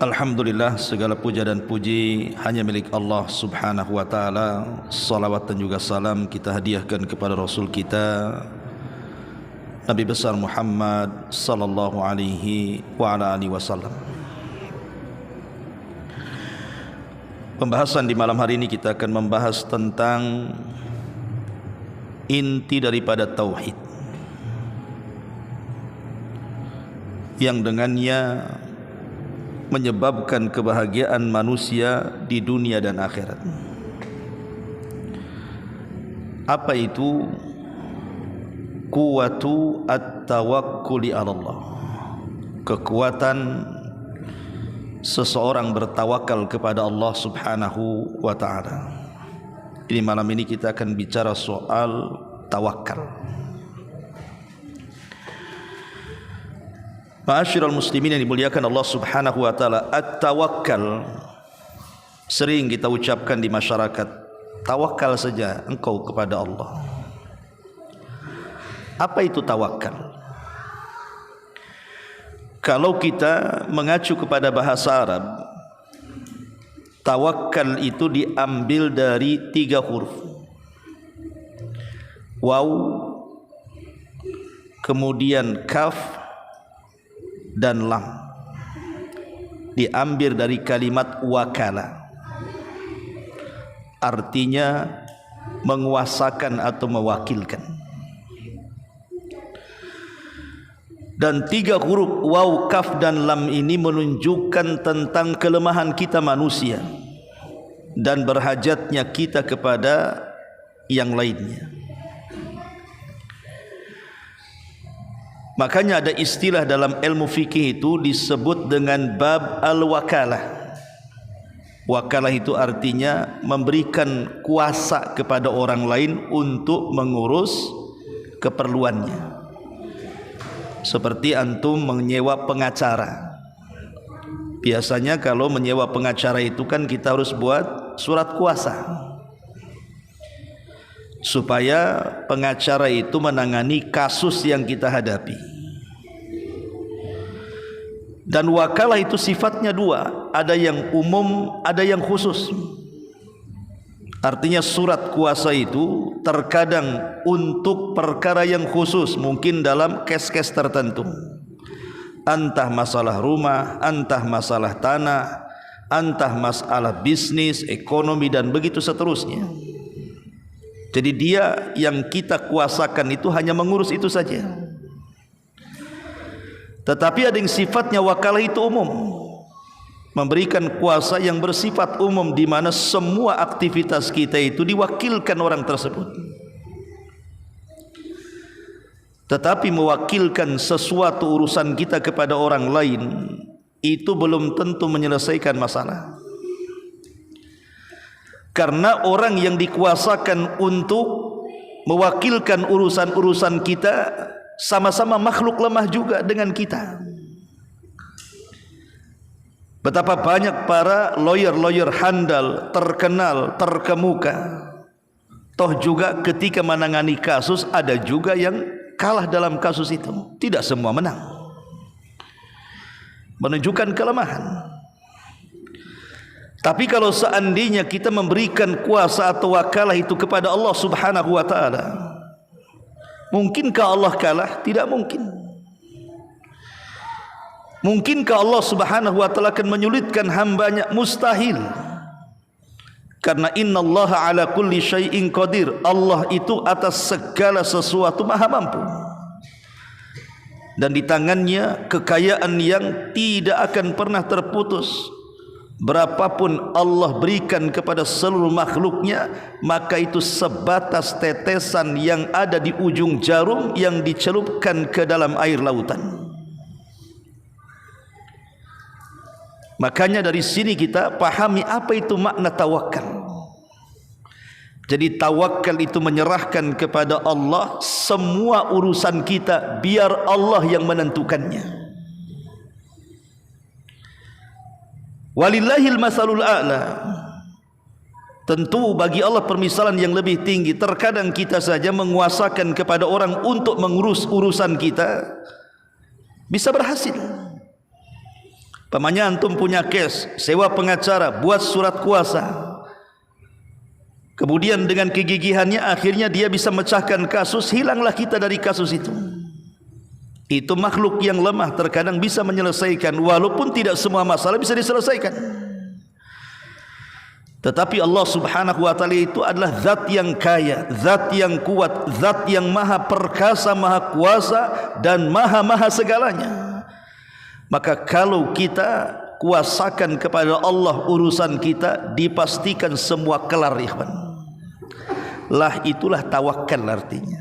Alhamdulillah, segala puja dan puji hanya milik Allah subhanahu wa ta'ala. Salawat dan juga salam kita hadiahkan kepada Rasul kita Nabi besar Muhammad sallallahu alaihi wa ala alihi wasallam. Pembahasan di malam hari ini kita akan membahas tentang inti daripada tauhid, yang dengannya menyebabkan kebahagiaan manusia di dunia dan akhirat. Apa itu? Quwwatu at-tawakkuli 'ala Allah. Kekuatan seseorang bertawakal kepada Allah Subhanahu wa taala. Ini malam ini kita akan bicara soal tawakal. Ma'asyiral muslimin yang dimuliakan Allah Subhanahu wa taala, at-tawakkal sering kita ucapkan di masyarakat. Tawakal saja engkau kepada Allah. Apa itu tawakal? Kalau kita mengacu kepada bahasa Arab, tawakal itu diambil dari 3 huruf. Waw, kemudian kaf dan lam. Diambil dari kalimat wakala, artinya menguasakan atau mewakilkan. Dan 3 huruf waw, kaf dan lam ini menunjukkan tentang kelemahan kita manusia dan berhajatnya kita kepada yang lainnya. Makanya ada istilah dalam ilmu fikih itu disebut dengan bab al-wakalah. Wakalah itu artinya memberikan kuasa kepada orang lain untuk mengurus keperluannya. Seperti antum menyewa pengacara. Biasanya kalau menyewa pengacara itu kan kita harus buat surat kuasa, supaya pengacara itu menangani kasus yang kita hadapi. Dan wakalah itu sifatnya 2, ada yang umum, ada yang khusus. Artinya surat kuasa itu terkadang untuk perkara yang khusus, mungkin dalam kes-kes tertentu, entah masalah rumah, entah masalah tanah, entah masalah bisnis, ekonomi, dan begitu seterusnya. Jadi dia yang kita kuasakan itu hanya mengurus itu saja. Tetapi ada yang sifatnya wakalah itu umum, memberikan kuasa yang bersifat umum, di mana semua aktivitas kita itu diwakilkan orang tersebut. Tetapi mewakilkan sesuatu urusan kita kepada orang lain itu belum tentu menyelesaikan masalah. Karena orang yang dikuasakan untuk mewakilkan urusan-urusan kita sama-sama makhluk lemah juga dengan kita. Betapa banyak para lawyer-lawyer handal, terkenal, terkemuka, toh juga ketika menangani kasus ada juga yang kalah dalam kasus itu. Tidak semua menang, menunjukkan kelemahan. Tapi kalau seandainya kita memberikan kuasa atau wakalah itu kepada Allah Subhanahu wa ta'ala, mungkinkah Allah kalah? Tidak mungkin. Mungkinkah Allah Subhanahu wa ta'ala akan menyulitkan hambanya? Mustahil. Karena innallaha ala kulli syai'in qadir. Allah itu atas segala sesuatu maha mampu. Dan di tangannya kekayaan yang tidak akan pernah terputus. Berapapun Allah berikan kepada seluruh makhluknya, maka itu sebatas tetesan yang ada di ujung jarum yang dicelupkan ke dalam air lautan. Makanya dari sini kita pahami apa itu makna tawakal. Jadi tawakal itu menyerahkan kepada Allah semua urusan kita, biar Allah yang menentukannya. Walillahil masalul a'la. Tentu bagi Allah permisalan yang lebih tinggi. Terkadang kita saja menguasakan kepada orang untuk mengurus urusan kita, bisa berhasil. Pamannya antum punya kes, sewa pengacara, buat surat kuasa. Kemudian dengan kegigihannya akhirnya dia bisa mecahkan kasus, hilanglah kita dari kasus itu. Itu makhluk yang lemah, terkadang bisa menyelesaikan, walaupun tidak semua masalah bisa diselesaikan. Tetapi Allah subhanahu wa ta'ala itu adalah zat yang kaya, zat yang kuat, zat yang maha perkasa, maha kuasa, dan maha segalanya. Maka kalau kita kuasakan kepada Allah urusan kita, dipastikan semua kelar, ikhwan. Lah itulah tawakal artinya.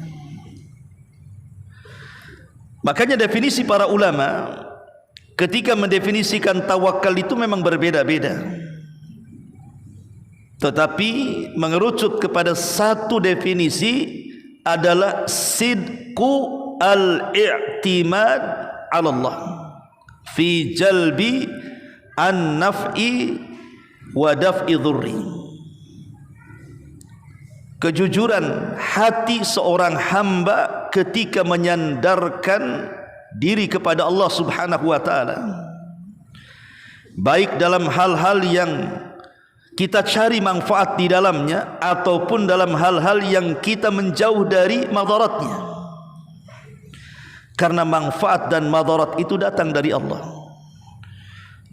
Makanya definisi para ulama ketika mendefinisikan tawakal itu memang berbeda-beda. Tetapi mengerucut kepada satu definisi adalah sidqu al-i'timad 'ala Allah fi jalbi an-naf'i wa daf'i dhurri. Kejujuran hati seorang hamba ketika menyandarkan diri kepada Allah subhanahu wa ta'ala, baik dalam hal-hal yang kita cari manfaat di dalamnya ataupun dalam hal-hal yang kita menjauh dari madaratnya. Karena manfaat dan madarat itu datang dari Allah.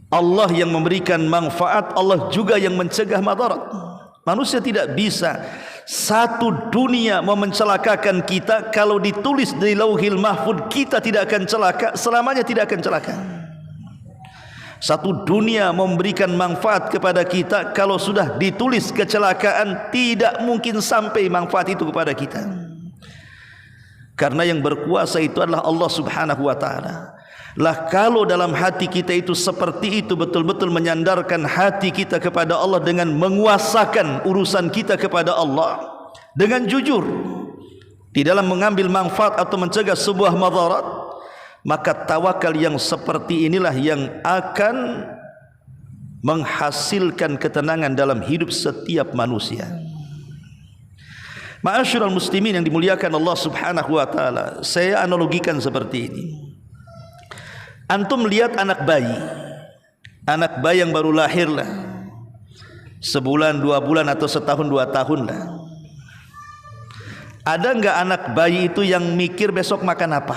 Allah yang memberikan manfaat, Allah juga yang mencegah madarat. Manusia tidak bisa satu dunia mau mencelakakan kita. Kalau ditulis di lauhil mahfud kita tidak akan celaka, selamanya tidak akan celaka. Satu dunia memberikan manfaat kepada kita, kalau sudah ditulis kecelakaan tidak mungkin sampai manfaat itu kepada kita. Karena yang berkuasa itu adalah Allah subhanahu wa ta'ala. Lah kalau dalam hati kita itu seperti itu, betul-betul menyandarkan hati kita kepada Allah dengan menguasakan urusan kita kepada Allah dengan jujur di dalam mengambil manfaat atau mencegah sebuah madarat, maka tawakal yang seperti inilah yang akan menghasilkan ketenangan dalam hidup setiap manusia. Ma'asyiral muslimin yang dimuliakan Allah subhanahu wa ta'ala, saya analogikan seperti ini. Antum lihat anak bayi yang baru lahir lah, sebulan, 2 bulan atau setahun 2 tahun lah. Ada enggak anak bayi itu yang mikir besok makan apa?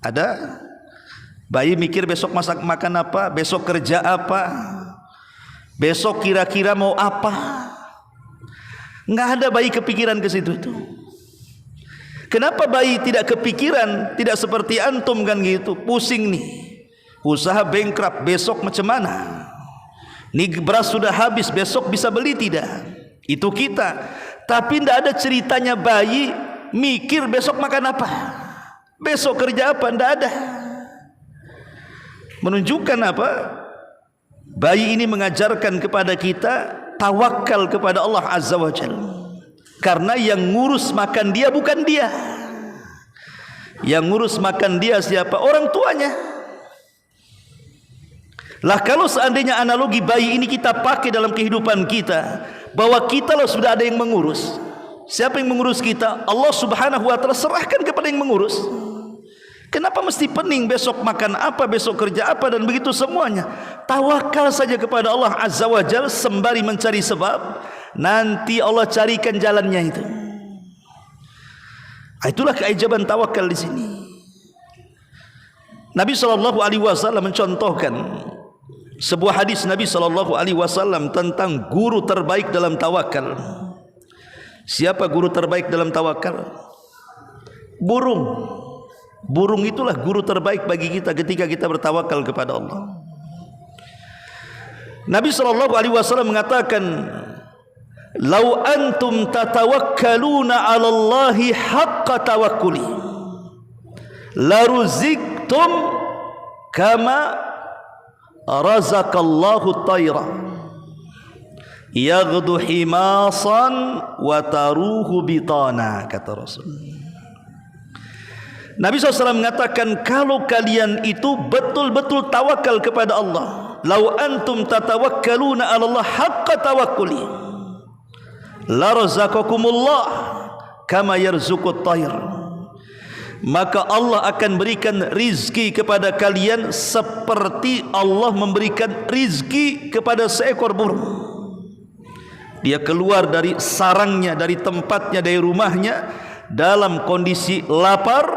Ada? Bayi mikir besok makan apa, besok kerja apa, besok kira-kira mau apa? Enggak ada bayi kepikiran ke situ itu. Kenapa bayi tidak kepikiran? Tidak seperti antum kan gitu, pusing nih, usaha bankrupt, besok macam mana? Nih beras sudah habis, besok bisa beli tidak? Itu kita. Tapi tidak ada ceritanya bayi mikir besok makan apa, besok kerja apa, tidak ada. Menunjukkan apa? Bayi ini mengajarkan kepada kita tawakal kepada Allah azza wa jalla. Karena yang ngurus makan dia bukan dia. Yang ngurus makan dia siapa? Orang tuanya. Lah kalau seandainya analogi bayi ini kita pakai dalam kehidupan kita, bahwa kita loh sudah ada yang mengurus. Siapa yang mengurus kita? Allah subhanahu wa ta'ala, serahkan kepada yang mengurus. Kenapa mesti pening besok makan apa, besok kerja apa, dan begitu semuanya? Tawakal saja kepada Allah azza wa jalla sembari mencari sebab. Nanti Allah carikan jalannya itu. Itulah keajaiban tawakal di sini. Nabi SAW mencontohkan sebuah hadis Nabi SAW tentang guru terbaik dalam tawakal. Siapa guru terbaik dalam tawakal? Burung. Burung itulah guru terbaik bagi kita ketika kita bertawakal kepada Allah. Nabi SAW mengatakan, "Lau antum tatawakkaluna 'ala Allahi haqqa tawakkuli, la ruziktum kama razaqallahu tayra yaghdu himasan wa taruhu bitana," kata Rasul. Nabi SAW mengatakan, kalau kalian itu betul-betul tawakal kepada Allah, lau antum tatawakkaluna 'ala Allah haqqa tawakkuli, la razaqakumullah kama yarzuqut tayr. maka Allah akan berikan rizki kepada kalian seperti Allah memberikan rizki kepada seekor burung. Dia keluar dari sarangnya, dari tempatnya, dari rumahnya dalam kondisi lapar,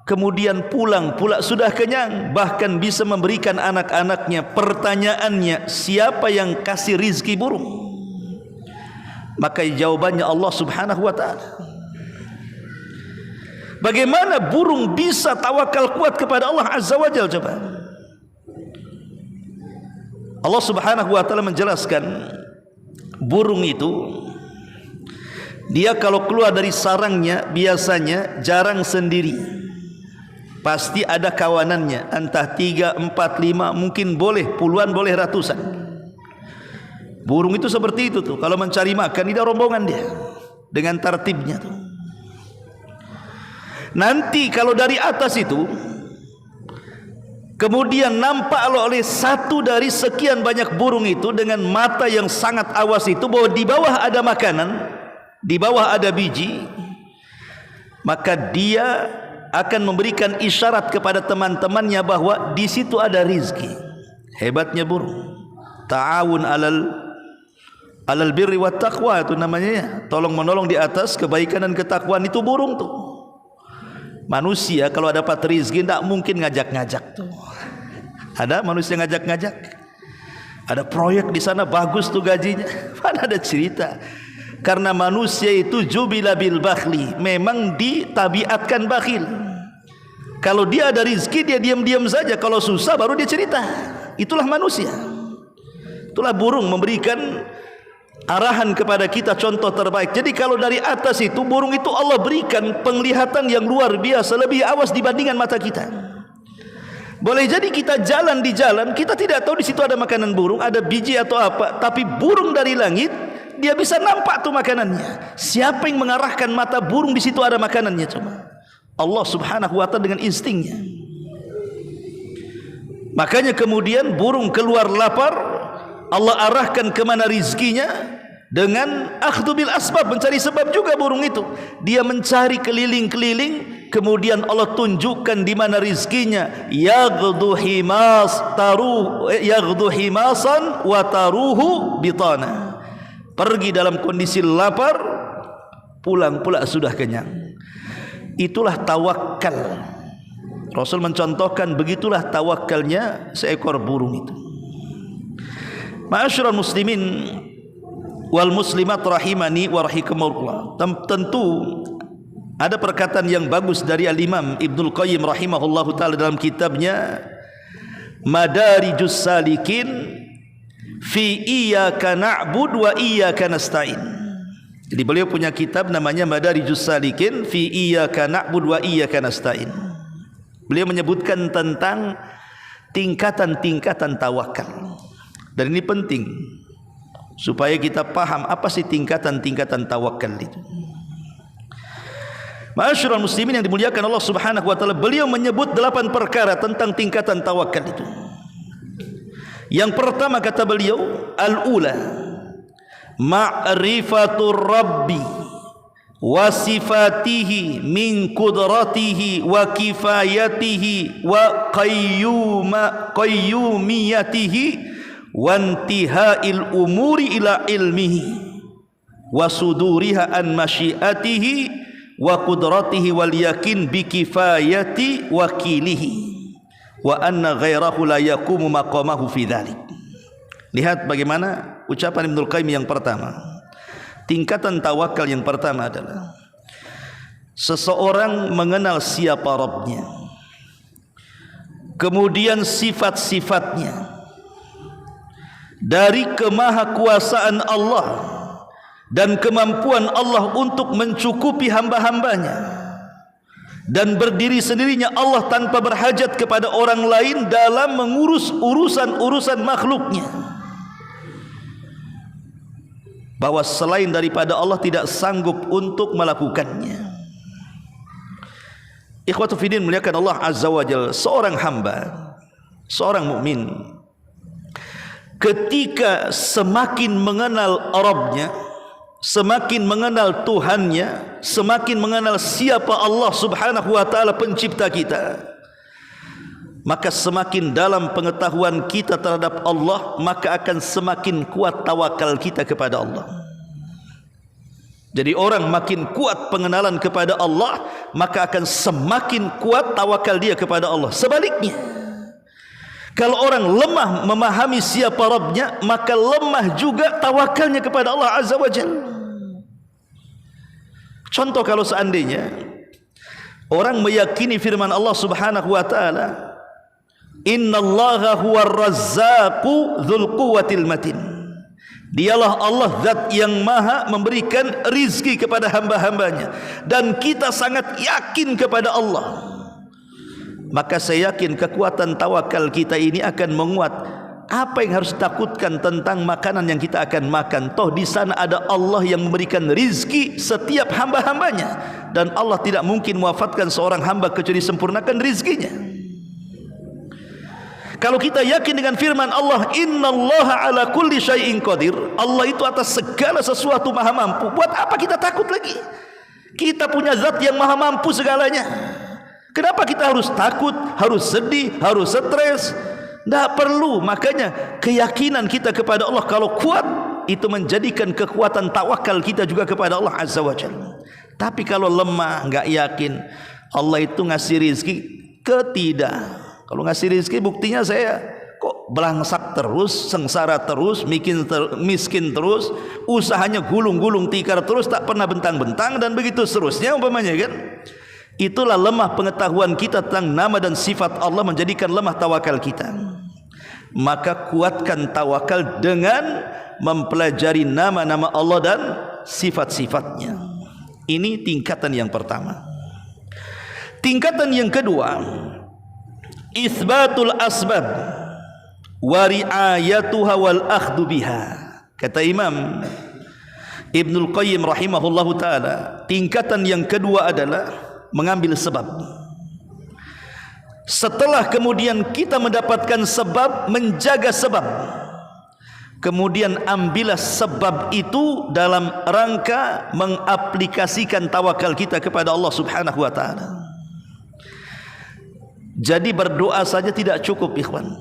kemudian pulang pula sudah kenyang, bahkan bisa memberikan anak-anaknya. Pertanyaannya, siapa yang kasih rizki burung? Maka jawabannya Allah Subhanahu wa ta'ala. Bagaimana burung bisa tawakal kuat kepada Allah Azza wa Jalla? Coba Allah Subhanahu wa ta'ala menjelaskan, burung itu dia kalau keluar dari sarangnya biasanya jarang sendiri, pasti ada kawanannya, entah 3, 4, 5, mungkin boleh puluhan, boleh ratusan. Burung itu seperti itu tuh, kalau mencari makan tidak rombongan dia dengan tertibnya tuh. Nanti kalau dari atas itu kemudian nampak oleh satu dari sekian banyak burung itu dengan mata yang sangat awas itu bahwa di bawah ada makanan, di bawah ada biji, maka dia akan memberikan isyarat kepada teman-temannya bahwa di situ ada rizki. Hebatnya burung. Ta'awun alal birri wat taqwa itu namanya ya. Tolong menolong di atas kebaikan dan ketakwaan, itu burung tuh. Manusia kalau dapat rizki tidak mungkin ngajak-ngajak tuh. Ada manusia ngajak-ngajak. Ada proyek di sana bagus tuh gajinya. Mana ada cerita. Karena manusia itu jubila bil bakhli, memang ditabiatkan bakhil. Kalau dia ada rizki dia diam-diam saja, kalau susah baru dia cerita. Itulah manusia. Itulah burung memberikan arahan kepada kita, contoh terbaik. Jadi kalau dari atas itu burung itu Allah berikan penglihatan yang luar biasa, lebih awas dibandingkan mata kita. Boleh jadi kita jalan di jalan, kita tidak tahu di situ ada makanan burung, ada biji atau apa, tapi burung dari langit dia bisa nampak tuh makanannya. Siapa yang mengarahkan mata burung di situ ada makanannya? Coba Allah Subhanahu wa ta'ala dengan instingnya. Makanya kemudian burung keluar lapar, Allah arahkan kemana rizkinya dengan akhdhu bil asbab, mencari sebab juga burung itu. Dia mencari keliling-keliling, kemudian Allah tunjukkan di mana rizkinya. Yaghdu himasan wa taruhu bitana. Pergi dalam kondisi lapar, pulang pula sudah kenyang. Itulah tawakal. Rasul mencontohkan begitulah tawakalnya seekor burung itu. Ma'asyiral muslimin wal muslimat rahimani wa rahimakumullah. Tentu ada perkataan yang bagus dari Al-Imam Ibnul Qayyim rahimahullahu taala dalam kitabnya Madarijus Salikin fi iyyaka na'bud wa iyyaka nasta'in. Jadi beliau punya kitab namanya Madarijus Salikin fi iyyaka na'bud wa iyyaka nasta'in. Beliau menyebutkan tentang tingkatan-tingkatan tawakal. Dan ini penting supaya kita paham apa sih tingkatan-tingkatan tawakal itu. Ma'asyiral muslimin yang dimuliakan Allah Subhanahu wa taala, beliau menyebut 8 perkara tentang tingkatan tawakal itu. Yang pertama kata beliau, al-ula ma'rifatur rabbi wa sifatihi min qudratihi wa kifayatihi wa qayyumiyatihi wantiha'il umuri ila ilmihi wa suduriha an masyiatihi wa qudratihi wal yakin bi kifayati wakilihi wa anna ghairahu la yaqumu maqamahu fi dhalik. Lihat bagaimana ucapan Ibnul Qayyim yang pertama. Tingkatan tawakal yang pertama adalah seseorang mengenal siapa Rabbnya, kemudian sifat-sifatnya, dari kemahakuasaan Allah dan kemampuan Allah untuk mencukupi hamba-hambanya, dan berdiri sendirinya Allah tanpa berhajat kepada orang lain dalam mengurus urusan-urusan makhluknya, bahwa selain daripada Allah tidak sanggup untuk melakukannya. Ikhwatu fiddin muliakan Allah Azza wa Jalla, seorang hamba, seorang mukmin ketika semakin mengenal Rabbnya, semakin mengenal Tuhannya, semakin mengenal siapa Allah Subhanahu wa taala pencipta kita, maka semakin dalam pengetahuan kita terhadap Allah, maka akan semakin kuat tawakal kita kepada Allah. Jadi orang makin kuat pengenalan kepada Allah, maka akan semakin kuat tawakal dia kepada Allah. Sebaliknya, kalau orang lemah memahami siapa Rabbnya, maka lemah juga tawakalnya kepada Allah Azza wa Jalla. Contoh, kalau seandainya orang meyakini firman Allah Subhanahu wa taala, innallaha huwar razzaqu dzul quwwatil matin. Dialah Allah zat yang maha memberikan rizki kepada hamba-hambanya, dan kita sangat yakin kepada Allah, maka saya yakin kekuatan tawakal kita ini akan menguat. Apa yang harus takutkan tentang makanan yang kita akan makan? Toh di sana ada Allah yang memberikan rizki setiap hamba-hambanya, dan Allah tidak mungkin mewafatkan seorang hamba kecuali sempurnakan rizkinya. Kalau kita yakin dengan firman Allah, innallaha ala kulli syai'in qadir, Allah itu atas segala sesuatu maha mampu, buat apa kita takut lagi? Kita punya zat yang maha mampu segalanya. Kenapa kita harus takut, harus sedih, harus stres? Tidak perlu. Makanya keyakinan kita kepada Allah kalau kuat, itu menjadikan kekuatan tawakal kita juga kepada Allah Azza wa Jalla. Tapi kalau lemah, enggak yakin Allah itu ngasih rizki, ketidak. Kalau ngasih rizki, buktinya saya kok belangsak terus, sengsara terus, miskin terus, usahanya gulung-gulung tikar terus, tak pernah bentang-bentang, dan begitu seterusnya umpamanya kan. Itulah lemah pengetahuan kita tentang nama dan sifat Allah, menjadikan lemah tawakal kita. Maka kuatkan tawakal dengan mempelajari nama-nama Allah dan sifat-sifatnya. Ini tingkatan yang pertama. Tingkatan yang kedua, Itsbatul asbab wa ri'ayatuha wal akhdhu biha. Kata Imam Ibnul Qayyim rahimahullahu taala, tingkatan yang kedua adalah mengambil sebab. Setelah kemudian kita mendapatkan sebab, menjaga sebab, kemudian ambillah sebab itu dalam rangka mengaplikasikan tawakal kita kepada Allah Subhanahu wa taala. Jadi berdoa saja tidak cukup, ikhwan.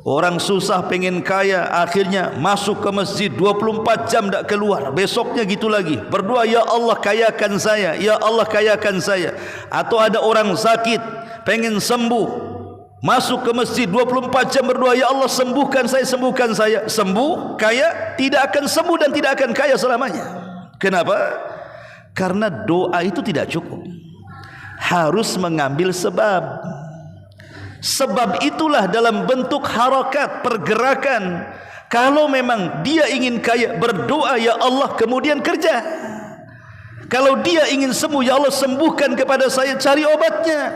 Orang susah pengen kaya, akhirnya masuk ke masjid 24 jam tak keluar, besoknya gitu lagi berdoa, ya Allah kayakan saya, ya Allah kayakan saya. Atau ada orang sakit pengen sembuh, masuk ke masjid 24 jam berdoa, ya Allah sembuhkan saya, sembuhkan saya. Sembuh, kaya, tidak akan sembuh dan tidak akan kaya selamanya. Kenapa? Karena doa itu tidak cukup, harus mengambil sebab. Sebab itulah dalam bentuk harakat, pergerakan. Kalau memang dia ingin kaya, berdoa ya Allah, kemudian kerja. Kalau dia ingin sembuh, ya Allah sembuhkan kepada saya, cari obatnya.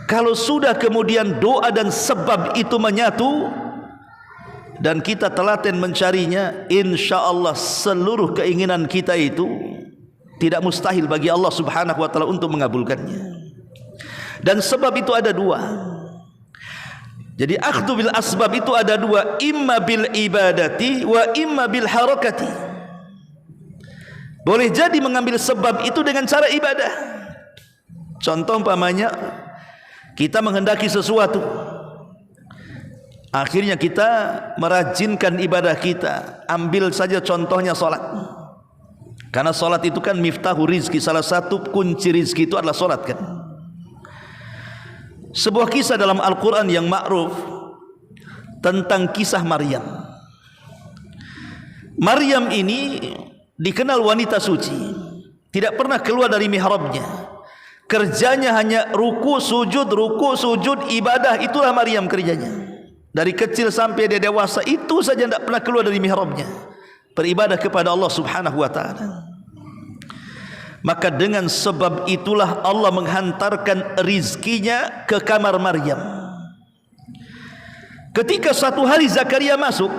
Kalau sudah kemudian doa dan sebab itu menyatu, dan kita telaten mencarinya, insya Allah seluruh keinginan kita itu tidak mustahil bagi Allah Subhanahu wa taala untuk mengabulkannya. Dan sebab itu ada dua. Jadi akhdhu bil asbab itu ada dua, imma bil ibadati wa imma bil harakati. Boleh jadi mengambil sebab itu dengan cara ibadah. Contoh umpamanya kita menghendaki sesuatu, akhirnya kita merajinkan ibadah kita. Ambil saja contohnya salat. Karena salat itu kan miftahu rizki, salah satu kunci rizki itu adalah salat kan. Sebuah kisah dalam Al-Quran yang ma'ruf tentang kisah Maryam. Maryam ini dikenal wanita suci, tidak pernah keluar dari mihrabnya. Kerjanya hanya ruku sujud ibadah. Itulah Maryam kerjanya. Dari kecil sampai dia dewasa, itu saja tidak pernah keluar dari mihrabnya, beribadah kepada Allah Subhanahu wa taala. Maka dengan sebab itulah Allah menghantarkan rizkinya ke kamar Maryam. Ketika satu hari Zakaria masuk,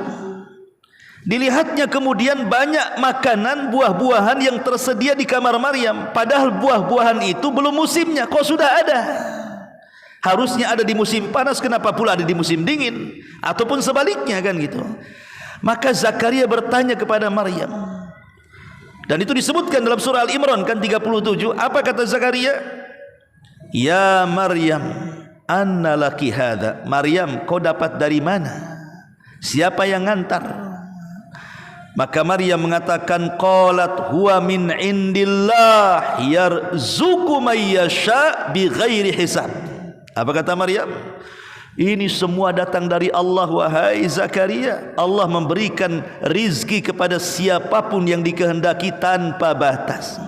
dilihatnya kemudian banyak makanan, buah-buahan yang tersedia di kamar Maryam. Padahal buah-buahan itu belum musimnya, kok sudah ada? Harusnya ada di musim panas, kenapa pula ada di musim dingin? Ataupun sebaliknya kan gitu. Maka Zakaria bertanya kepada Maryam, Dan itu disebutkan dalam surah Al-Imran kan 37. Apa kata Zakaria? Ya Maryam, anna laki hadha. Maryam, kau dapat dari mana? Siapa yang ngantar? Maka Maryam mengatakan, qalat huwa min indillah yarzuqu may yasha bighairi hisab. Apa kata Maryam? Ini semua datang dari Allah, wahai Zakaria. Allah memberikan rizki kepada siapapun yang dikehendaki tanpa batas.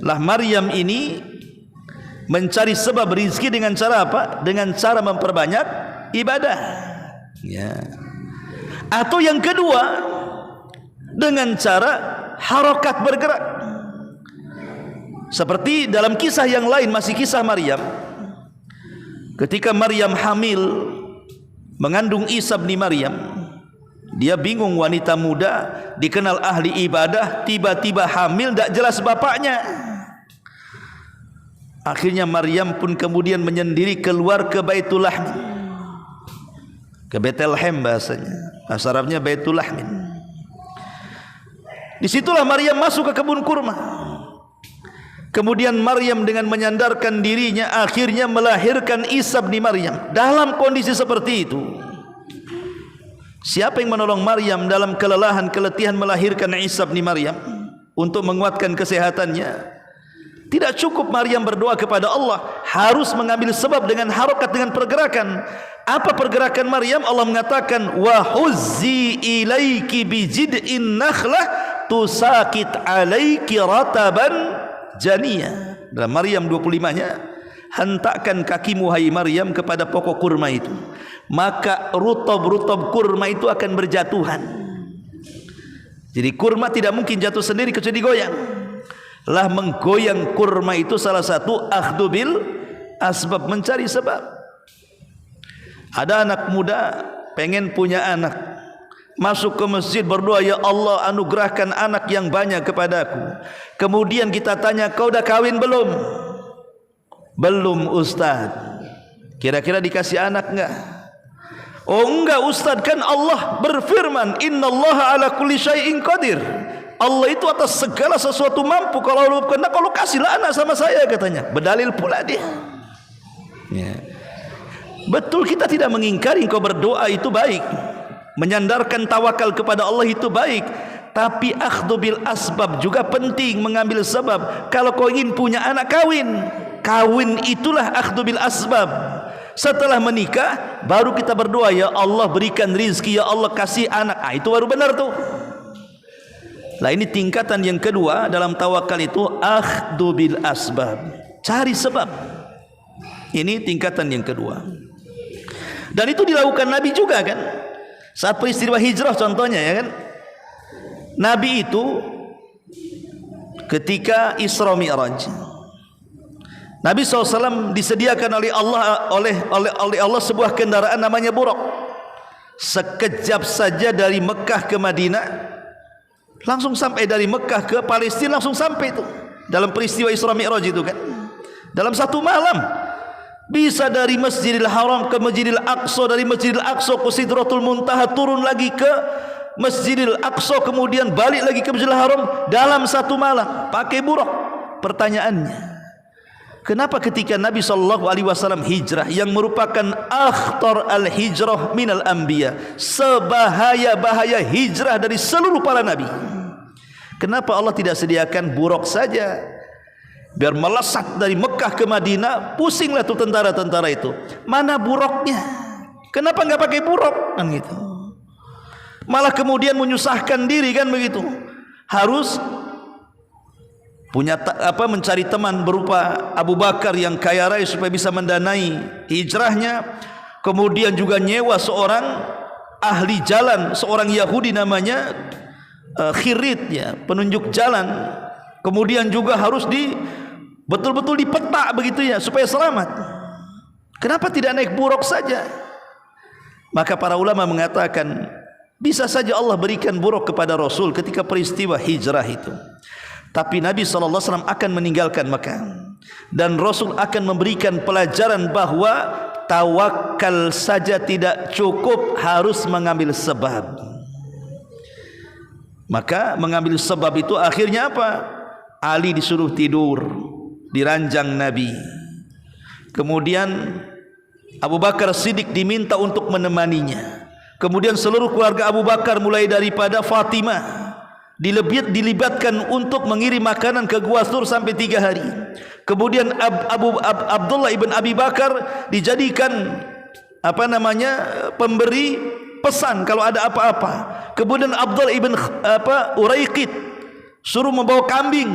Lah Maryam ini mencari sebab rizki dengan cara apa? Dengan cara memperbanyak ibadah. Ya. Atau yang kedua, dengan cara harokat bergerak. Seperti dalam kisah yang lain, masih kisah Maryam. Ketika Maryam hamil mengandung Isa bin Maryam, dia bingung, wanita muda dikenal ahli ibadah, tiba-tiba hamil tak jelas bapaknya. Akhirnya Maryam pun kemudian menyendiri keluar ke Baitul Lahm, ke Bethlehem bahasanya, bahasa Arabnya Baitul Lahm. Disitulah Maryam masuk ke kebun kurma. Kemudian Maryam dengan menyandarkan dirinya akhirnya melahirkan Isa bin Maryam. Dalam kondisi seperti itu, siapa yang menolong Maryam dalam kelelahan, keletihan melahirkan Isa bin Maryam untuk menguatkan kesehatannya? Tidak cukup Maryam berdoa kepada Allah, harus mengambil sebab dengan harokat, dengan pergerakan. Apa pergerakan Maryam? Allah mengatakan, wa huzzi ilaiki bijid'in nakhlah tusakit alaiki rataban janiyah. Dalam Maryam 25-nya, hentakkan kakimu hai Maryam kepada pokok kurma itu, maka rutab-rutab kurma itu akan berjatuhan. Jadi kurma tidak mungkin jatuh sendiri kecuali digoyang. Lah menggoyang kurma itu salah satu akhdhu bil asbab, mencari sebab. Ada anak muda pengen punya anak, masuk ke masjid berdoa, ya Allah anugerahkan anak yang banyak kepadaku. Kemudian kita tanya, kau dah kawin belum? Belum Ustaz. Kira-kira dikasih anak enggak? Oh enggak Ustaz, kan Allah berfirman, innallaha ala kulli syai'in qadir. Allah itu atas segala sesuatu mampu. Kalau kasihlah anak sama saya, katanya. Berdalil pula dia. Ya. Betul, kita tidak mengingkari engkau berdoa itu baik, menyandarkan tawakal kepada Allah itu baik, tapi akhdhu bil asbab juga penting, mengambil sebab. Kalau kau ingin punya anak, kawin itulah akhdhu bil asbab. Setelah menikah baru kita berdoa, ya Allah berikan rizki, ya Allah kasih anak. Itu baru benar tuh. Lah ini tingkatan yang kedua dalam tawakal itu, akhdhu bil asbab, cari sebab. Ini tingkatan yang kedua. Dan itu dilakukan Nabi juga kan. Saat peristiwa hijrah contohnya ya kan, Nabi itu ketika Isra Mi'raj, Nabi SAW disediakan oleh Allah sebuah kendaraan namanya buraq. Sekejap saja dari Mekah ke Madinah, langsung sampai, dari Mekah ke Palestina langsung sampai itu. Dalam peristiwa Isra Mi'raj itu kan, dalam satu malam bisa dari Masjidil Haram ke Masjidil Aqsa, dari Masjidil Aqsa ke Sidratul Muntaha, turun lagi ke Masjidil Aqsa, kemudian balik lagi ke Masjidil Haram dalam satu malam pakai buraq. Pertanyaannya, kenapa ketika Nabi SAW hijrah, yang merupakan akhtar al-hijrah minal anbiya, sebahaya-bahaya hijrah dari seluruh para nabi, kenapa Allah tidak sediakan buraq saja? Biar melesat dari Mekah ke Madinah, pusinglah tuh tentara-tentara itu. Mana buraqnya? Kenapa enggak pakai buraq? Kan gitu. Malah kemudian menyusahkan diri kan begitu. Harus punya mencari teman berupa Abu Bakar yang kaya raya supaya bisa mendanai hijrahnya. Kemudian juga nyewa seorang ahli jalan, seorang Yahudi namanya Khirit ya, penunjuk jalan. Kemudian juga harus betul-betul dipetak begitu ya supaya selamat. Kenapa tidak naik buraq saja? Maka para ulama mengatakan, bisa saja Allah berikan buraq kepada Rasul ketika peristiwa hijrah itu, tapi Nabi SAW akan meninggalkan Mekah, dan Rasul akan memberikan pelajaran bahwa tawakal saja tidak cukup, harus mengambil sebab. Maka mengambil sebab itu akhirnya apa? Ali disuruh tidur di ranjang Nabi. Kemudian Abu Bakar Siddiq diminta untuk menemaninya. Kemudian seluruh keluarga Abu Bakar mulai daripada Fatimah dilibatkan untuk mengirim makanan ke Gua Thur sampai 3 hari. Kemudian Abdullah ibn Abi Bakar dijadikan pemberi pesan kalau ada apa-apa. Kemudian Abdullah ibn Uraiqid suruh membawa kambing.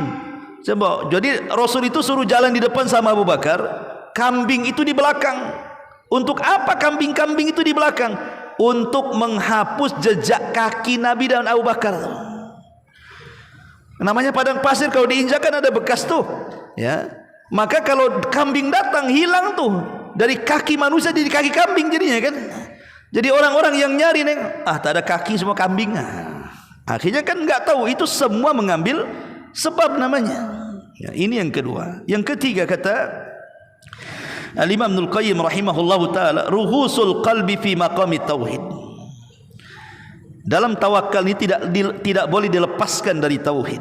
Jadi Rasul itu suruh jalan di depan sama Abu Bakar, kambing itu di belakang. Untuk apa kambing-kambing itu di belakang? Untuk menghapus jejak kaki Nabi dan Abu Bakar. Namanya padang pasir, kalau diinjak kan ada bekas tuh, ya. Maka kalau kambing datang hilang tuh dari kaki manusia jadi kaki kambing jadinya kan. Jadi orang-orang yang nyari tak ada kaki semua kambing. Akhirnya kan nggak tahu, itu semua mengambil sebab namanya. Ya, ini yang kedua. Yang ketiga kata Al-Imam Ibnul Qayyim rahimahullahu taala, ruhusul qalbi fi maqami tauhid. Dalam tawakal ini tidak boleh dilepaskan dari tauhid.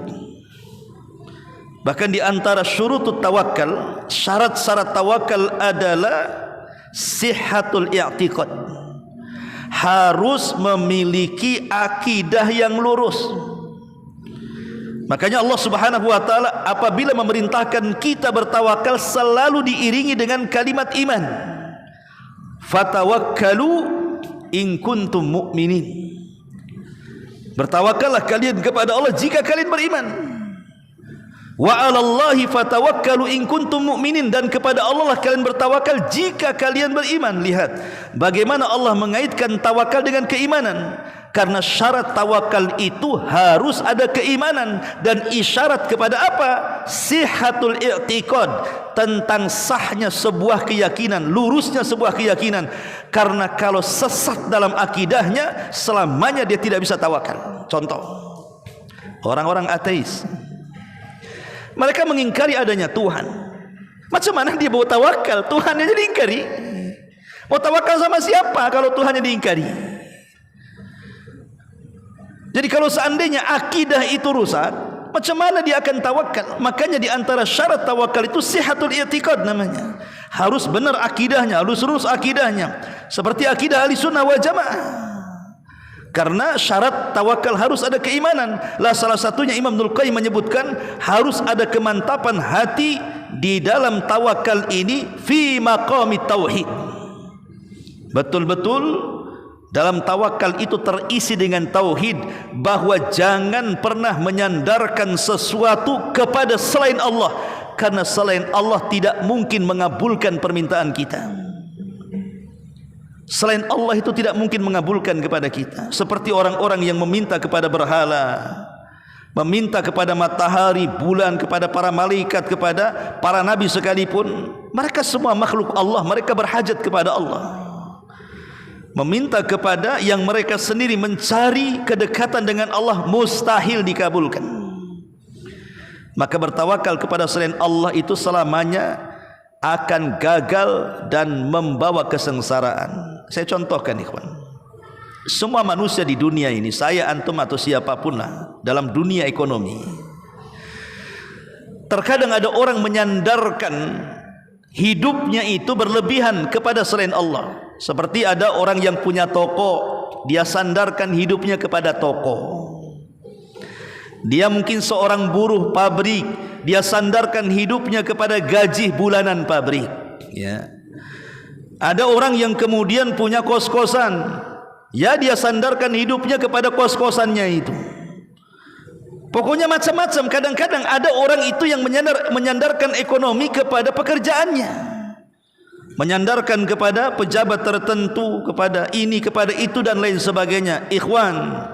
Bahkan di antara syurutut tawakal, syarat-syarat tawakal adalah sihhatul i'tiqad. Harus memiliki akidah yang lurus. Makanya Allah Subhanahu wa taala apabila memerintahkan kita bertawakal selalu diiringi dengan kalimat iman. Fatawakkalu in kuntum mu'minin. Bertawakallah kalian kepada Allah jika kalian beriman. Wa 'alallahi fatawakkalu in kuntum mu'minin, dan kepada Allah lah kalian bertawakal jika kalian beriman. Lihat bagaimana Allah mengaitkan tawakal dengan keimanan. Karena syarat tawakal itu harus ada keimanan, dan isyarat kepada apa? Sihhatul i'tiqad, tentang sahnya sebuah keyakinan, lurusnya sebuah keyakinan. Karena kalau sesat dalam akidahnya, selamanya dia tidak bisa tawakal. Contoh, orang-orang ateis, mereka mengingkari adanya Tuhan. Macam mana dia mau tawakal? Tuhannya jadi ingkari. Mau tawakal sama siapa kalau Tuhannya diingkari? Jadi kalau seandainya akidah itu rusak, macam mana dia akan tawakal? Makanya di antara syarat tawakal itu sihhatul i'tiqad namanya. Harus benar akidahnya, harus lurus akidahnya. Seperti akidah Ahlussunnah wal Jamaah. Karena syarat tawakal harus ada keimanan. Lah salah satunya Imam Ibnul Qayyim menyebutkan harus ada kemantapan hati di dalam tawakal ini fi maqami tauhid. Betul-betul dalam tawakal itu terisi dengan tauhid, bahwa jangan pernah menyandarkan sesuatu kepada selain Allah, karena selain Allah tidak mungkin mengabulkan permintaan kita. Selain Allah itu tidak mungkin mengabulkan kepada kita. Seperti orang-orang yang meminta kepada berhala, meminta kepada matahari, bulan, kepada para malaikat, kepada para nabi sekalipun, mereka semua makhluk Allah, mereka berhajat kepada Allah. Meminta kepada yang mereka sendiri mencari kedekatan dengan Allah, mustahil dikabulkan. Maka bertawakal kepada selain Allah itu selamanya akan gagal dan membawa kesengsaraan. Saya contohkan ikhwan, semua manusia di dunia ini, saya, antum atau siapapun lah, dalam dunia ekonomi, terkadang ada orang menyandarkan hidupnya itu berlebihan kepada selain Allah. Seperti ada orang yang punya toko, dia sandarkan hidupnya kepada toko. Dia mungkin seorang buruh pabrik, dia sandarkan hidupnya kepada gaji bulanan pabrik, ya. Ada orang yang kemudian punya kos-kosan, ya dia sandarkan hidupnya kepada kos-kosannya itu. Pokoknya macam-macam. Kadang-kadang ada orang itu yang menyandarkan ekonomi kepada pekerjaannya, menyandarkan kepada pejabat tertentu, kepada ini, kepada itu dan lain sebagainya. Ikhwan,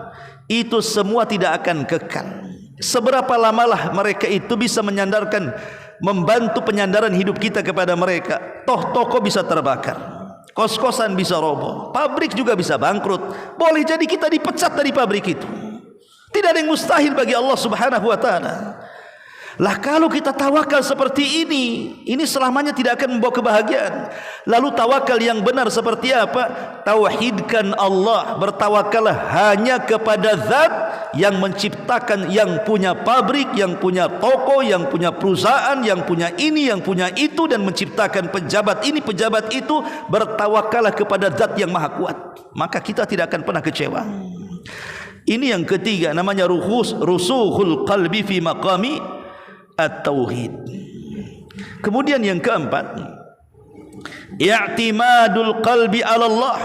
itu semua tidak akan kekal. Seberapa lamalah mereka itu bisa menyandarkan, membantu penyandaran hidup kita kepada mereka? Toh toko bisa terbakar, kos-kosan bisa roboh, pabrik juga bisa bangkrut. Boleh jadi kita dipecat dari pabrik itu. Tidak ada yang mustahil bagi Allah Subhanahu wa taala. Lah kalau kita tawakal seperti ini selamanya tidak akan membawa kebahagiaan. Lalu tawakal yang benar seperti apa? Tauhidkan Allah, bertawakallah hanya kepada zat yang menciptakan, yang punya pabrik, yang punya toko, yang punya perusahaan, yang punya ini, yang punya itu, dan menciptakan pejabat ini, pejabat itu. Bertawakallah kepada zat yang maha kuat, maka kita tidak akan pernah kecewa. Ini yang ketiga, namanya rusuhul qalbi fi maqami at-tauhid. Kemudian yang keempat, i'timadul qalbi 'ala Allah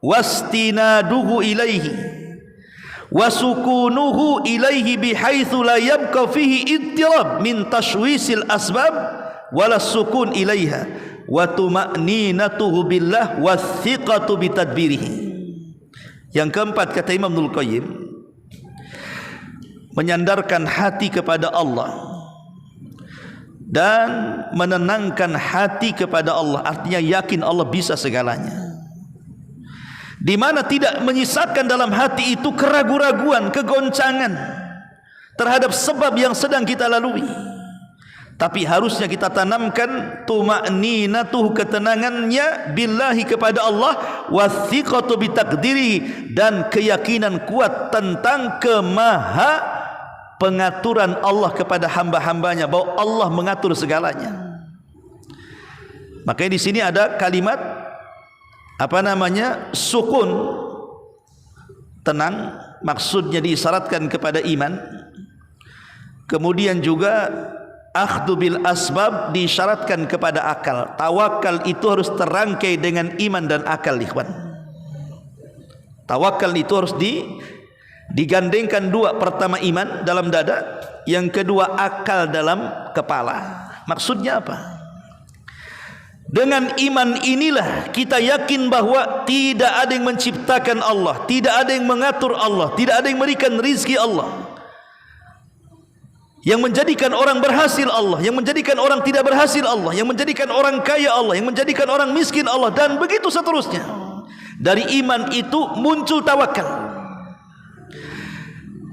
wastinaduhu ilaihi wasukunuhu ilaihi bihaitsu la yabqa fihi ittirab min tashwisil asbab wala sukun ilaiha wa tuma'ninatuhu billah wathiqatu bitadbirihi. Yang keempat, kata Imam Ibnul Qayyim, menyandarkan hati kepada Allah dan menenangkan hati kepada Allah, artinya yakin Allah bisa segalanya, di mana tidak menyisakan dalam hati itu keraguan-raguan, kegoncangan terhadap sebab yang sedang kita lalui. Tapi harusnya kita tanamkan tuma'ninatuh, ketenangannya, billahi, kepada Allah, wathiqatu bitaqdirihi, dan keyakinan kuat tentang kemaha pengaturan Allah kepada hamba-hambanya, bahwa Allah mengatur segalanya. Makanya di sini ada kalimat sukun, tenang, maksudnya diisyaratkan kepada iman. Kemudian juga akhdhu bil asbab diisyaratkan kepada akal. Tawakal itu harus terangkai dengan iman dan akal, ikhwan. Tawakal itu harus digandengkan dua, pertama iman dalam dada, yang kedua akal dalam kepala. Maksudnya apa? Dengan iman inilah kita yakin bahwa tidak ada yang menciptakan Allah, tidak ada yang mengatur Allah, tidak ada yang memberikan rizki Allah. Yang menjadikan orang berhasil Allah, yang menjadikan orang tidak berhasil Allah, yang menjadikan orang kaya Allah, yang menjadikan orang miskin Allah, dan begitu seterusnya. Dari iman itu muncul tawakal.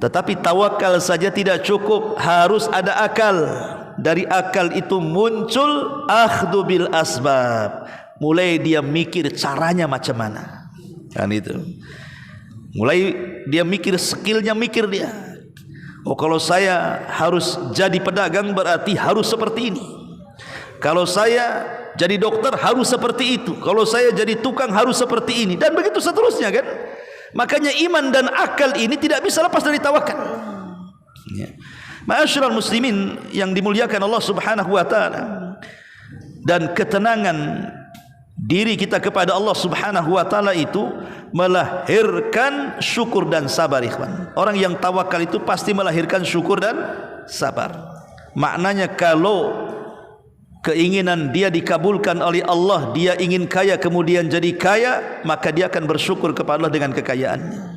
Tetapi tawakal saja tidak cukup, harus ada akal. Dari akal itu muncul akhdhu bil asbab, mulai dia mikir caranya macam mana, kan itu. Mulai dia mikir, skillnya mikir dia. Oh, kalau saya harus jadi pedagang berarti harus seperti ini. Kalau saya jadi dokter harus seperti itu. Kalau saya jadi tukang harus seperti ini, dan begitu seterusnya, kan. Makanya iman dan akal ini tidak bisa lepas dari tawakal. Ya. Ma'asyiral muslimin yang dimuliakan Allah Subhanahu wa taala, dan ketenangan diri kita kepada Allah Subhanahu wa taala itu melahirkan syukur dan sabar, ikhwan. Orang yang tawakal itu pasti melahirkan syukur dan sabar. Maknanya kalau keinginan dia dikabulkan oleh Allah, dia ingin kaya kemudian jadi kaya, maka dia akan bersyukur kepada Allah dengan kekayaannya.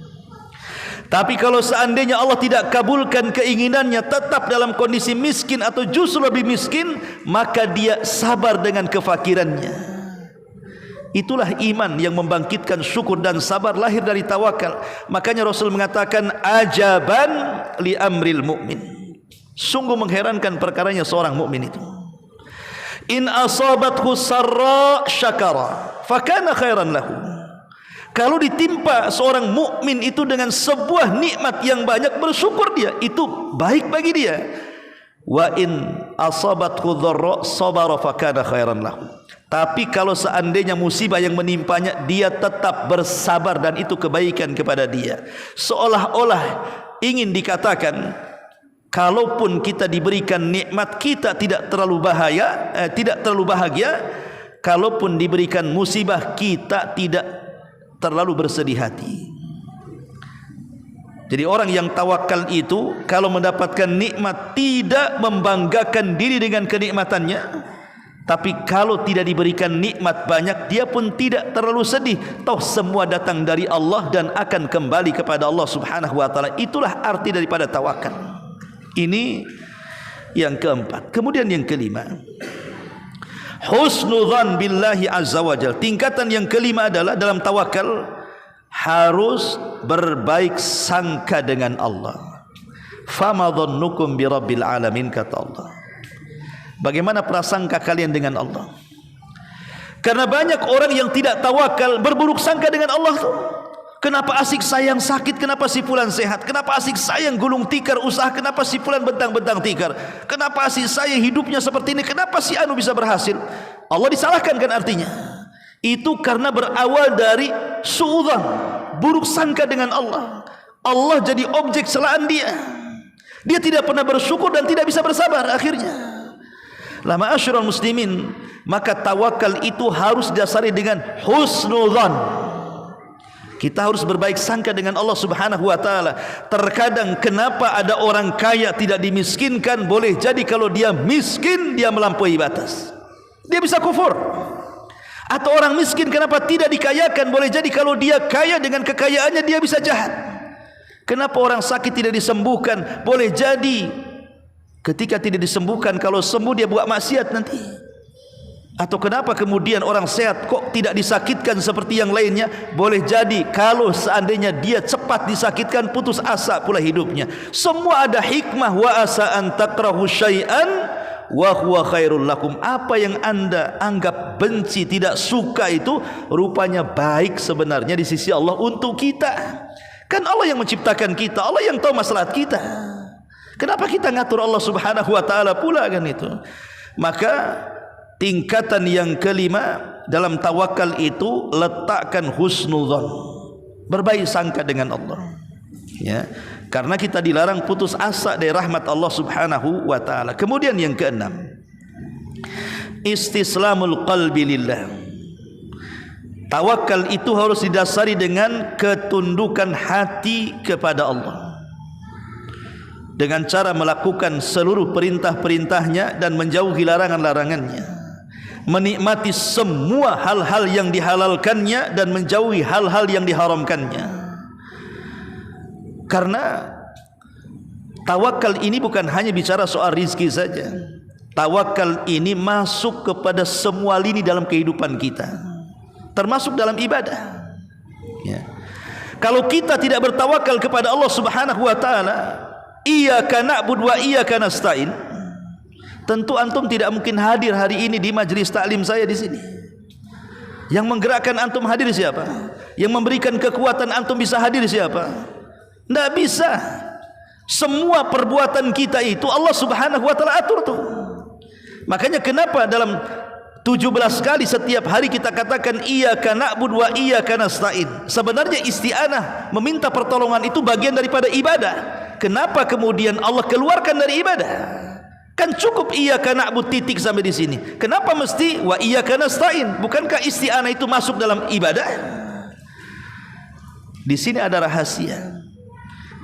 Tapi kalau seandainya Allah tidak kabulkan keinginannya, tetap dalam kondisi miskin atau justru lebih miskin, maka dia sabar dengan kefakirannya. Itulah iman yang membangkitkan syukur dan sabar, lahir dari tawakal. Makanya Rasul mengatakan, ajaban li amril mu'min. Sungguh mengherankan perkaranya seorang mukmin itu. In asabathu sarra syakara fakana khairan lahu. Kalau ditimpa seorang mukmin itu dengan sebuah nikmat yang banyak, bersyukur dia, itu baik bagi dia. Wa in asabathu dharra sabara fakana khairan lahu. Tapi kalau seandainya musibah yang menimpanya, dia tetap bersabar, dan itu kebaikan kepada dia. Seolah-olah ingin dikatakan, kalaupun kita diberikan nikmat, kita tidak terlalu bahagia. Kalaupun diberikan musibah, kita tidak terlalu bersedih hati. Jadi orang yang tawakal itu kalau mendapatkan nikmat tidak membanggakan diri dengan kenikmatannya. Tapi kalau tidak diberikan nikmat banyak, dia pun tidak terlalu sedih. Toh semua datang dari Allah dan akan kembali kepada Allah Subhanahu wa taala. Itulah arti daripada tawakal. Ini yang keempat. Kemudian yang kelima, husnudzan billahi azza wajal. Tingkatan yang kelima adalah dalam tawakal harus berbaik sangka dengan Allah. Fama dhannukum bi rabbil alamin, kata Allah. Bagaimana prasangka kalian dengan Allah? Karena banyak orang yang tidak tawakal berburuk sangka dengan Allah tuh. Kenapa asik saya yang sakit, kenapa si fulan sehat? Kenapa asik saya yang gulung tikar usaha, kenapa si fulan bentang-bentang tikar? Kenapa asik saya hidupnya seperti ini, kenapa si anu bisa berhasil? Allah disalahkan kan artinya. Itu karena berawal dari suudzon, buruk sangka dengan Allah. Allah jadi objek celaan dia. Dia tidak pernah bersyukur dan tidak bisa bersabar akhirnya. La ma'asyiral muslimin, maka tawakal itu harus didasari dengan husnudzon. Kita harus berbaik sangka dengan Allah Subhanahu wa taala. Terkadang kenapa ada orang kaya tidak dimiskinkan? Boleh jadi kalau dia miskin dia melampaui batas, dia bisa kufur. Atau orang miskin kenapa tidak dikayakan? Boleh jadi kalau dia kaya dengan kekayaannya dia bisa jahat. Kenapa orang sakit tidak disembuhkan? Boleh jadi ketika tidak disembuhkan, kalau sembuh dia buat maksiat nanti. Atau kenapa kemudian orang sehat kok tidak disakitkan seperti yang lainnya? Boleh jadi kalau seandainya dia cepat disakitkan, putus asa pula hidupnya. Semua ada hikmah. Wa asa an takrahu syai'an wa huwa khairul lakum. Apa yang anda anggap benci, tidak suka, itu rupanya baik sebenarnya di sisi Allah untuk kita. Kan Allah yang menciptakan kita, Allah yang tahu maslahat kita. Kenapa kita ngatur Allah Subhanahu wa taala pula kan itu? Maka tingkatan yang kelima dalam tawakal itu letakkan husnudzon, berbaik sangka dengan Allah. Ya, karena kita dilarang putus asa dari rahmat Allah Subhanahu wa taala. Kemudian yang keenam, istislamul qalbi lillah. Tawakal itu harus didasari dengan ketundukan hati kepada Allah, dengan cara melakukan seluruh perintah-perintahnya dan menjauhi larangan-larangannya, menikmati semua hal-hal yang dihalalkannya dan menjauhi hal-hal yang diharamkannya. Karena tawakal ini bukan hanya bicara soal rizki saja. Tawakal ini masuk kepada semua lini dalam kehidupan kita, termasuk dalam ibadah. Ya. Kalau kita tidak bertawakal kepada Allah Subhanahu wa taala, iyyaka na'budu wa iyyaka nasta'in, tentu antum tidak mungkin hadir hari ini di majelis taklim saya di sini. Yang menggerakkan antum hadir siapa? Yang memberikan kekuatan antum bisa hadir siapa? Tidak bisa. Semua perbuatan kita itu Allah Subhanahu wa taala atur tuh. Makanya kenapa dalam 17 kali setiap hari kita katakan iyyaka na'budu wa iyyaka nasta'in. Sebenarnya isti'anah, meminta pertolongan itu bagian daripada ibadah. Kenapa kemudian Allah keluarkan dari ibadah? Kan cukup iyyaka na'budu titik sampai di sini. Kenapa mesti wa iyyaka nasta'in? Bukankah isti'anah itu masuk dalam ibadah? Di sini ada rahasia.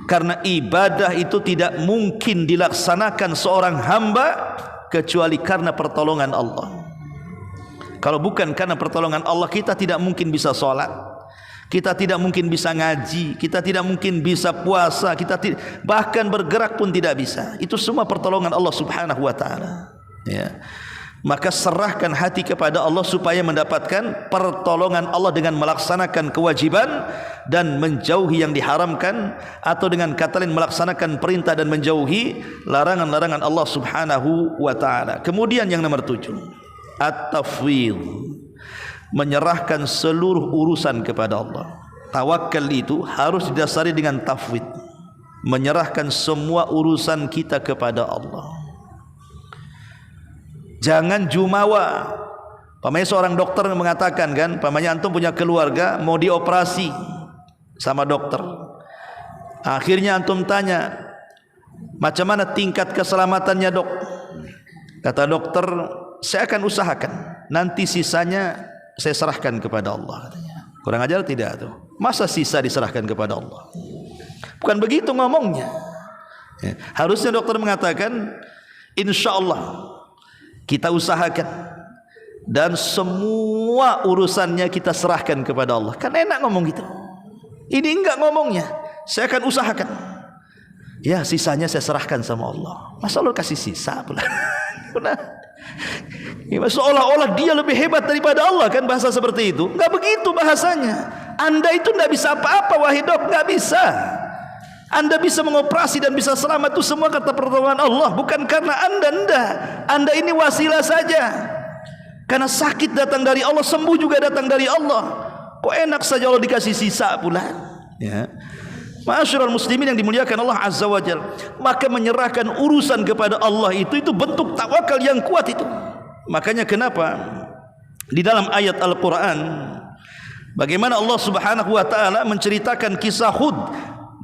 Karena ibadah itu tidak mungkin dilaksanakan seorang hamba kecuali karena pertolongan Allah. Kalau bukan karena pertolongan Allah, kita tidak mungkin bisa sholat, kita tidak mungkin bisa ngaji, kita tidak mungkin bisa puasa, bahkan bergerak pun tidak bisa. Itu semua pertolongan Allah Subhanahu wa taala. Ya. Maka serahkan hati kepada Allah supaya mendapatkan pertolongan Allah dengan melaksanakan kewajiban dan menjauhi yang diharamkan, atau dengan kata lain melaksanakan perintah dan menjauhi larangan-larangan Allah Subhanahu wa taala. Kemudian yang nomor 7, at-tafwid, menyerahkan seluruh urusan kepada Allah. Tawakal itu harus didasari dengan tafwid, menyerahkan semua urusan kita kepada Allah. Jangan jumawa. Pamannya seorang dokter mengatakan kan, pamannya antum punya keluarga mau dioperasi sama dokter. Akhirnya antum tanya, macam mana tingkat keselamatannya dok? Kata dokter, saya akan usahakan, nanti sisanya saya serahkan kepada Allah, katanya. Kurang ajar tidak tuh? Masa sisa diserahkan kepada Allah? Bukan begitu ngomongnya. Ya. Harusnya dokter mengatakan, insya Allah kita usahakan dan semua urusannya kita serahkan kepada Allah. Kan enak ngomong gitu. Ini enggak ngomongnya, saya akan usahakan, ya sisanya saya serahkan sama Allah. Masa Allah kasih sisa pula? Seolah-olah dia lebih hebat daripada Allah, kan bahasa seperti itu. Enggak begitu bahasanya. Anda itu enggak bisa apa-apa wahai dok, enggak bisa. Anda bisa mengoperasi dan bisa selamat itu semua kata pertolongan Allah, bukan karena Anda. Anda ini wasilah saja. Karena sakit datang dari Allah, sembuh juga datang dari Allah. Kok enak saja Allah dikasih sisa pula, ya. Ma'asyiral muslimin yang dimuliakan Allah Azza wa Jalla, maka menyerahkan urusan kepada Allah itu bentuk tawakal yang kuat itu. Makanya kenapa di dalam ayat Al-Quran bagaimana Allah Subhanahu wa ta'ala menceritakan kisah Hud,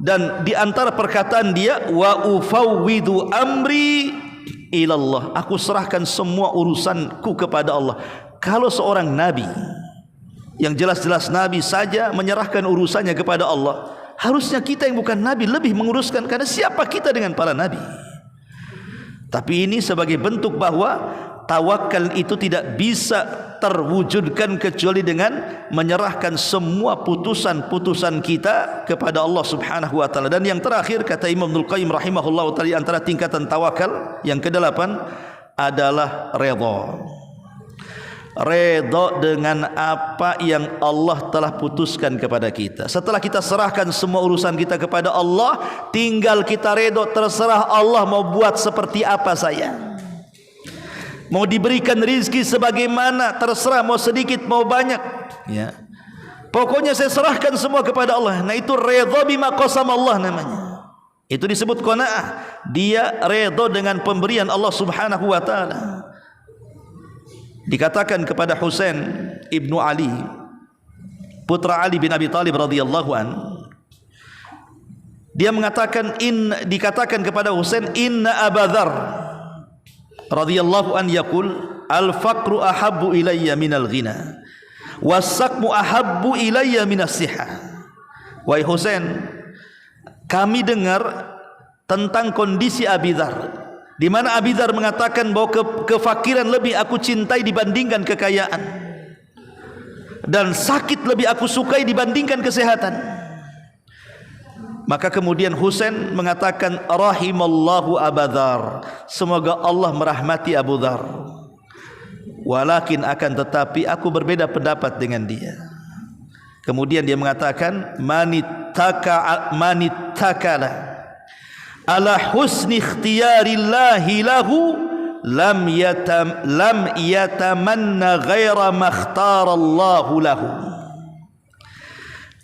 dan di antara perkataan dia, wa ufawwidu amri ilallah, aku serahkan semua urusanku kepada Allah. Kalau seorang nabi yang jelas-jelas nabi saja menyerahkan urusannya kepada Allah, harusnya kita yang bukan nabi lebih menguruskan, karena siapa kita dengan para nabi. Tapi ini sebagai bentuk bahwa tawakal itu tidak bisa terwujudkan kecuali dengan menyerahkan semua putusan-putusan kita kepada Allah Subhanahu wa taala. Dan yang terakhir kata Imam Ibnul Qayyim rahimahullah taala, antara tingkatan tawakal yang ke-8 adalah redha. Redha dengan apa yang Allah telah putuskan kepada kita. Setelah kita serahkan semua urusan kita kepada Allah, tinggal kita redha, terserah Allah mau buat seperti apa saya. Mau diberikan rizki sebagaimana, terserah, mau sedikit mau banyak, ya. Pokoknya saya serahkan semua kepada Allah. Nah, itu redha bima qasama Allah namanya. Itu disebut qanaah. Dia redha dengan pemberian Allah Subhanahu wa taala. Dikatakan kepada Husain ibnu Ali, putra Ali bin Abi Thalib radhiyallahu an, dia mengatakan, dikatakan kepada Husain, inna Aba Dzar radhiyallahu an yaqul, al-faqru ahabbu ilayya minal ghina was-saqmu ahabbu ilayya minas sihah. Wahai Husain, kami dengar tentang kondisi Abi Dzar, di mana Abi Dzar mengatakan bahwa kefakiran lebih aku cintai dibandingkan kekayaan, dan sakit lebih aku sukai dibandingkan kesehatan. Maka kemudian Husain mengatakan, rahimallahu Aba Dzar, semoga Allah merahmati Abu Dzar. Walakin akan tetapi aku berbeda pendapat dengan dia. Kemudian dia mengatakan, manittakala ala husni ikhtiyarillahi lahu lam yatamanna ghaira makhtarallahu lahu.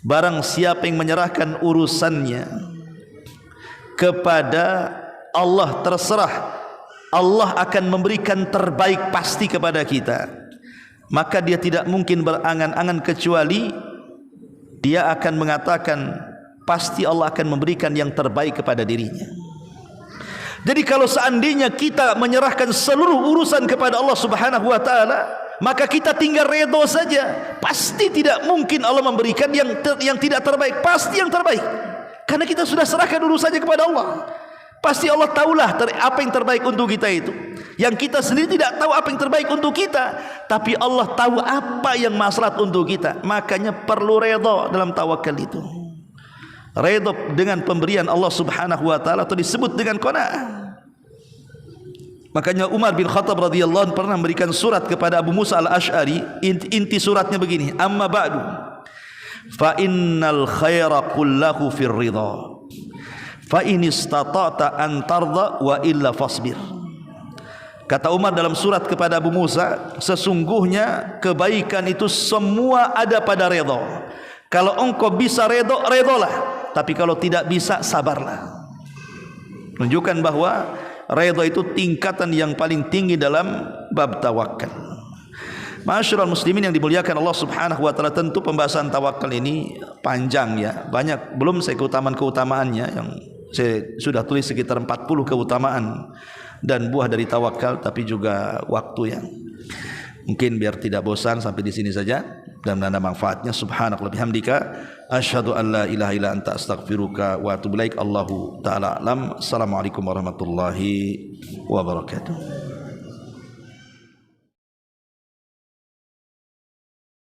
Barang siapa yang menyerahkan urusannya kepada Allah, terserah Allah akan memberikan terbaik pasti kepada kita, maka dia tidak mungkin berangan-angan kecuali dia akan mengatakan pasti Allah akan memberikan yang terbaik kepada dirinya. Jadi kalau seandainya kita menyerahkan seluruh urusan kepada Allah Subhanahu wa taala, maka kita tinggal redha saja. Pasti tidak mungkin Allah memberikan yang tidak terbaik, pasti yang terbaik. Karena kita sudah serahkan urusannya kepada Allah. Pasti Allah tahulah apa yang terbaik untuk kita itu. Yang kita sendiri tidak tahu apa yang terbaik untuk kita, tapi Allah tahu apa yang maslahat untuk kita. Makanya perlu redha dalam tawakal itu. Redha dengan pemberian Allah Subhanahu wa taala atau disebut dengan qanaah. Makanya Umar bin Khattab radhiyallahu anhu pernah memberikan surat kepada Abu Musa al-Asy'ari. Inti suratnya begini, amma ba'du fa innal khaira kullahu fir ridha fa in istata'ta an tarda wa illa fasbir. Kata Umar dalam surat kepada Abu Musa, sesungguhnya kebaikan itu semua ada pada redha. Kalau engkau bisa redha, redhalah. Tapi kalau tidak bisa, sabarlah. Menunjukkan bahwa redha itu tingkatan yang paling tinggi dalam bab tawakal. Ma'asyiral muslimin yang dimuliakan Allah Subhanahu wa taala, tentu pembahasan tawakal ini panjang ya. Banyak, belum saya keutamaan-keutamaannya yang saya sudah tulis sekitar 40 keutamaan dan buah dari tawakal, tapi juga waktu yang mungkin biar tidak bosan sampai di sini saja dan ada manfaatnya. Subhanakallahumma bihamdika asyhadu an la ilaha illa anta astaghfiruka wa atubu ilaik. Allahu taala alam. Assalamualaikum warahmatullahi wabarakatuh.